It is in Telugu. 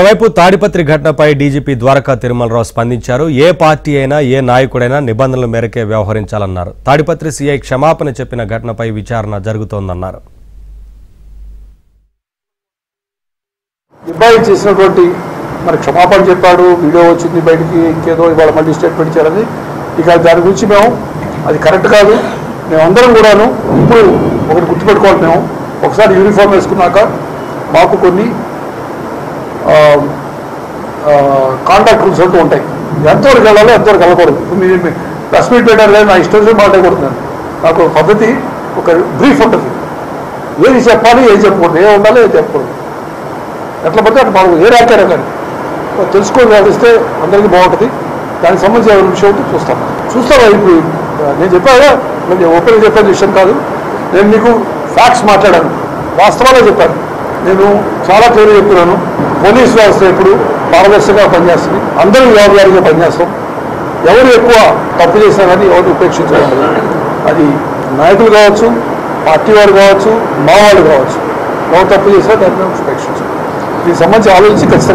వైపు తాడిపత్రి ఘటనపై డీజీపీ ద్వారకా తిరుమలరావు స్పందించారు. ఏ పార్టీ అయినా ఏ నాయకుడైనా నిబంధనల మేరకే వ్యవహరించాలన్నారు. తాడిపత్రి సీఐ క్షమాపణ చెప్పిన ఘటనపై విచారణ జరుగుతోందన్నారు. ఇబ్బంది చేసినటువంటి మరి క్షమాపణ చెప్పాడు, వీడియో వచ్చింది బయటికి, ఇంకేదో ఇవాళ మళ్ళీ స్టేట్మెంట్ ఇచ్చారని. ఇక దాని గురించి మేము అది కరెక్ట్ కాదు. మేమందరం కూడాను ఇప్పుడు ఒకటి గుర్తుపెట్టుకోవాలి. మేము ఒకసారి యూనిఫామ్ వేసుకున్నాక మాకు కొన్ని కాంటాక్ట్ రూల్స్ అంటూ ఉంటాయి. ఎంతవరకు వెళ్ళాలో ఎంతవరకు వెళ్ళకూడదు. మీరు ప్రెస్ మీట్ పెట్టారు కానీ నా ఇష్టం మాట్లాడకూడదు. నాకు పద్ధతి ఒక బ్రీఫ్ ఉంటుంది. ఏది చెప్పాలి, ఏది చెప్పకూడదు, ఏ ఉండాలి, ఏది చెప్పకూడదు. ఎట్లా పడితే అట్లా మనం ఏ రాకారో కానీ తెలుసుకొని రాడిస్తే అందరికీ బాగుంటుంది. దానికి సంబంధించిన విషయం ఉంటే చూస్తావా. ఇప్పుడు నేను చెప్పాగా, నేను ఓపెన్గా చెప్పిన విషయం కాదు. నేను మీకు ఫ్యాక్ట్స్ మాట్లాడాను, వాస్తవాలే చెప్పాను. నేను చాలా క్లియర్గా చెప్తున్నాను. పోలీస్ వ్యవస్థ ఎప్పుడు పారదర్శకంగా పనిచేస్తుంది. అందరూ జవాబుదారీగా పనిచేస్తాం. ఎవరు ఎక్కువ తప్పు చేసినా కానీ ఎవరిని ఉపేక్షించడం. అది నాయకులు కావచ్చు, పార్టీ వారు కావచ్చు, మా వాళ్ళు కావచ్చు. ఎవరు తప్పు చేసినా దాన్ని ఉపేక్షించాం. దీనికి సంబంధించి ఆలోచించి ఖచ్చితంగా